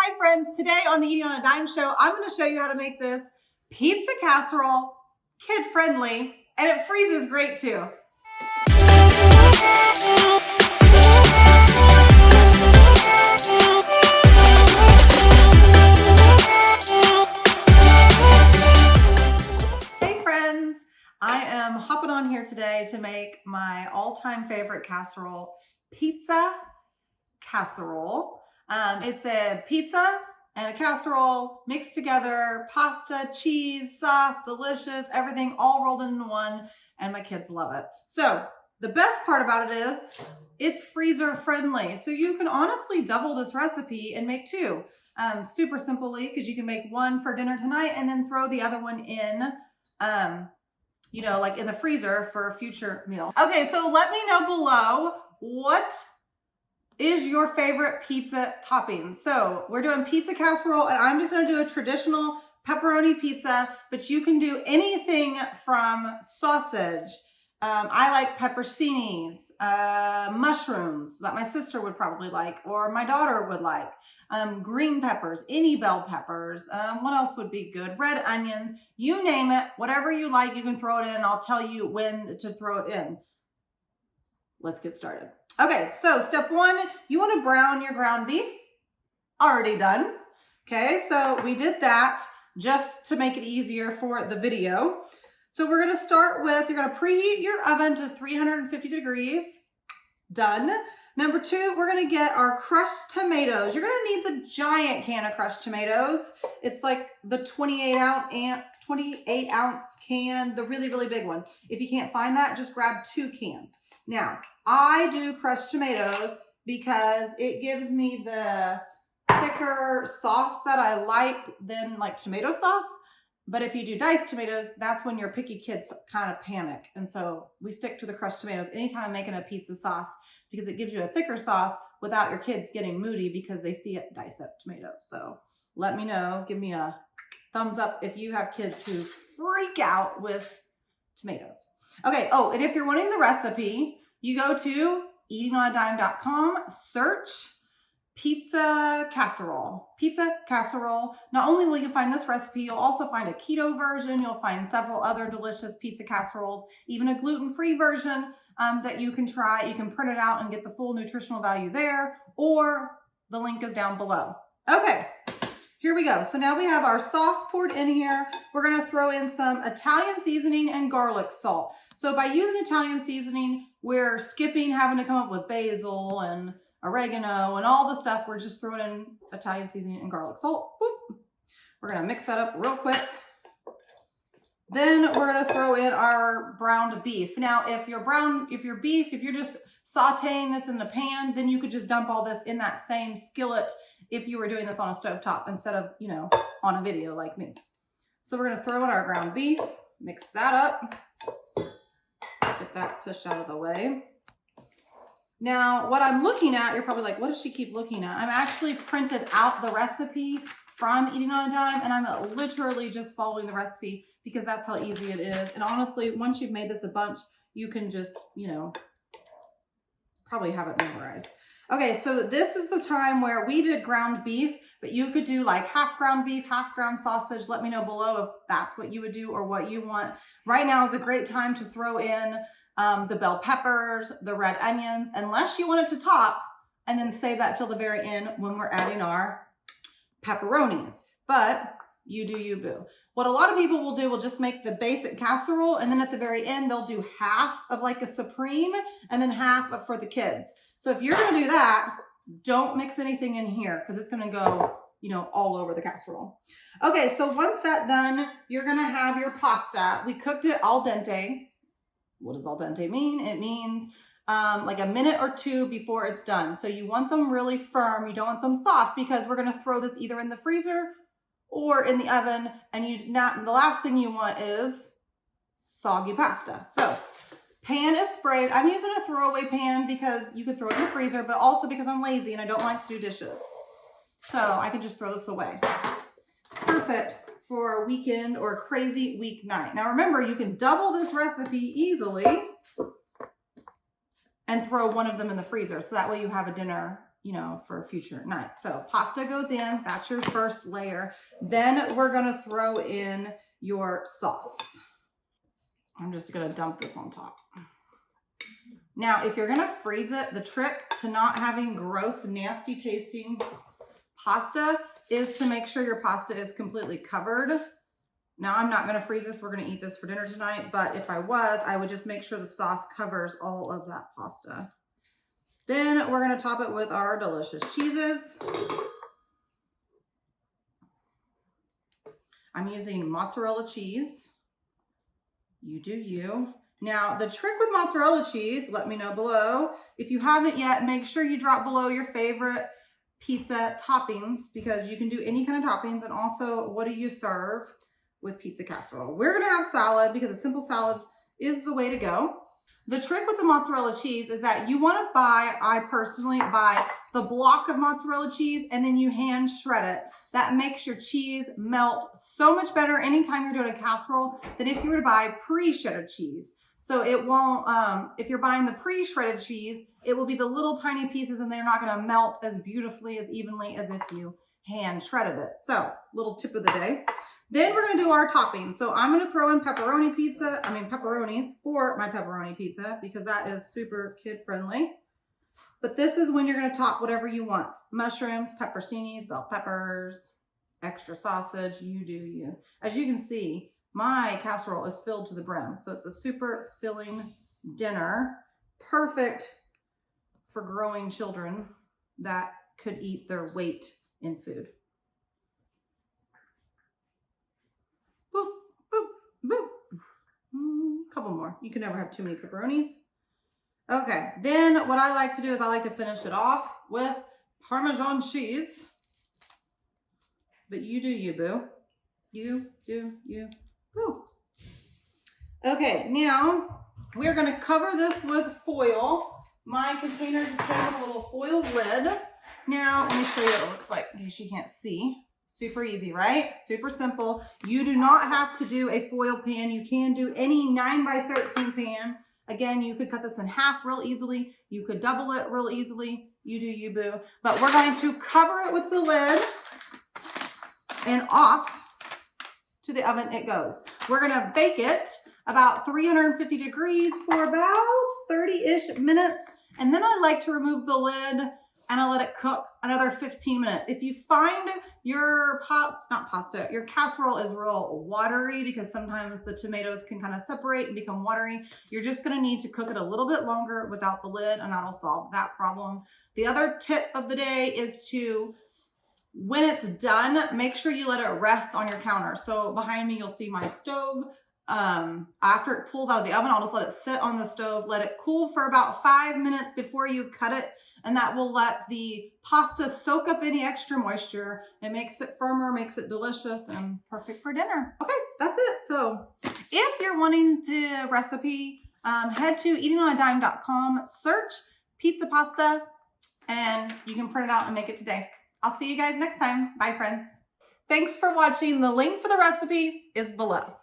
Hi friends, today on the Eating on a Dime show, I'm going to show you how to make this pizza casserole, kid friendly, and it freezes great too. Hey friends, I am hopping on here today to make my all-time favorite casserole, pizza casserole. It's a pizza and a casserole mixed together, pasta, cheese, sauce, delicious, everything all rolled into one, and my kids love it. So the best part about it is it's freezer friendly. So you can honestly double this recipe and make two. Super simply, because you can make one for dinner tonight and then throw the other one in, like in the freezer for a future meal. Okay, so let me know below what is your favorite pizza topping. So we're doing pizza casserole, and I'm just gonna do a traditional pepperoni pizza, but you can do anything from sausage. I like pepperoncinis, mushrooms that my sister would probably like, or my daughter would like, green peppers, any bell peppers, what else would be good? Red onions, you name it, whatever you like, you can throw it in. I'll tell you when to throw it in. Let's get started. Okay, so step one, you want to brown your ground beef. Already done. Okay, so we did that just to make it easier for the video. So we're going to start with, you're going to preheat your oven to 350 degrees. Done. Number two, we're going to get our crushed tomatoes. You're going to need the giant can of crushed tomatoes. It's like the 28 ounce can, the really, really big one. If you can't find that, just grab 2 cans. Now, I do crushed tomatoes because it gives me the thicker sauce that I like than like tomato sauce. But if you do diced tomatoes, that's when your picky kids kind of panic. And so we stick to the crushed tomatoes anytime I'm making a pizza sauce because it gives you a thicker sauce without your kids getting moody because they see it diced up tomatoes. So let me know, give me a thumbs up if you have kids who freak out with tomatoes. Okay, oh, and if you're wanting the recipe, you go to eatingonadime.com, search pizza casserole. Pizza casserole. Not only will you find this recipe, you'll also find a keto version. You'll find several other delicious pizza casseroles, even a gluten-free version that you can try. You can print it out and get the full nutritional value there, or the link is down below. Okay. Here we go. So now we have our sauce poured in here. We're going to throw in some Italian seasoning and garlic salt. So by using Italian seasoning, we're skipping having to come up with basil and oregano and all the stuff. We're just throwing in Italian seasoning and garlic salt. Boop. We're going to mix that up real quick. Then we're going to throw in our browned beef. Now, if you're just sauteing this in the pan, then you could just dump all this in that same skillet if you were doing this on a stovetop instead of, on a video like me. So we're going to throw in our ground beef, mix that up, get that pushed out of the way. Now, what I'm looking at, you're probably like, what does she keep looking at? I'm actually printed out the recipe from Eating on a Dime, and I'm literally just following the recipe because that's how easy it is. And honestly, once you've made this a bunch, you can just, probably have it memorized. Okay, so this is the time where we did ground beef, but you could do like half ground beef, half ground sausage. Let me know below if that's what you would do or what you want. Right now is a great time to throw in the bell peppers, the red onions, unless you want it to top, and then save that till the very end when we're adding our pepperonis. But you do you, boo. What a lot of people will do will just make the basic casserole, and then at the very end, they'll do half of like a supreme and then half for the kids. So if you're gonna do that, don't mix anything in here because it's gonna go, all over the casserole. Okay, so once that's done, you're gonna have your pasta. We cooked it al dente. What does al dente mean? It means like a minute or 2 before it's done. So you want them really firm. You don't want them soft because we're gonna throw this either in the freezer or in the oven, and the last thing you want is soggy pasta. So pan is sprayed. I'm using a throwaway pan because you could throw it in the freezer, but also because I'm lazy and I don't like to do dishes. So I can just throw this away. It's perfect for a weekend or a crazy weeknight. Now remember, you can double this recipe easily and throw one of them in the freezer. So that way you have a dinner, you know, for a future night. So pasta goes in, that's your first layer. Then we're gonna throw in your sauce. I'm just gonna dump this on top. Now, if you're gonna freeze it, the trick to not having gross, nasty tasting pasta is to make sure your pasta is completely covered. Now, I'm not gonna freeze this, we're gonna eat this for dinner tonight, but if I was, I would just make sure the sauce covers all of that pasta. Then we're gonna top it with our delicious cheeses. I'm using mozzarella cheese. You do you. Now, the trick with mozzarella cheese, let me know below. If you haven't yet, make sure you drop below your favorite pizza toppings, because you can do any kind of toppings. And also, what do you serve with pizza casserole? We're gonna have salad because a simple salad is the way to go. The trick with the mozzarella cheese is that you want to buy, I personally buy the block of mozzarella cheese and then you hand shred it. That makes your cheese melt so much better anytime you're doing a casserole than if you were to buy pre-shredded cheese. So it won't, if you're buying the pre-shredded cheese, it will be the little tiny pieces and they're not going to melt as beautifully, as evenly as if you hand shredded it. So little tip of the day. Then we're going to do our toppings. So I'm going to throw in pepperonis for my pepperoni pizza because that is super kid friendly. But this is when you're going to top whatever you want. Mushrooms, pepperoncinis, bell peppers, extra sausage, you do you. As you can see, my casserole is filled to the brim. So it's a super filling dinner. Perfect for growing children that could eat their weight in food. Boop, boop, boop. Couple more. You can never have too many pepperonis. Okay, then what I like to do is I like to finish it off with Parmesan cheese. But you do you, boo. You do you, boo. Okay, now we're gonna cover this with foil. My container just came with a little foil lid. Now, let me show you what it looks like in case you can't see. Super easy, right? Super simple. You do not have to do a foil pan. You can do any 9x13 pan. Again, you could cut this in half real easily. You could double it real easily. You do you, boo. But we're going to cover it with the lid and off to the oven it goes. We're gonna bake it about 350 degrees for about 30-ish minutes. And then I like to remove the lid and I let it cook another 15 minutes. If you find your your casserole is real watery because sometimes the tomatoes can kind of separate and become watery, you're just gonna need to cook it a little bit longer without the lid and that'll solve that problem. The other tip of the day is to, when it's done, make sure you let it rest on your counter. So behind me, you'll see my stove. After it pulls out of the oven, I'll just let it sit on the stove, let it cool for about 5 minutes before you cut it. And that will let the pasta soak up any extra moisture. It makes it firmer, makes it delicious and perfect for dinner. Okay, that's it. So if you're wanting the recipe, head to eatingonadime.com, search pizza pasta, and you can print it out and make it today. I'll see you guys next time. Bye, friends. Thanks for watching. The link for the recipe is below.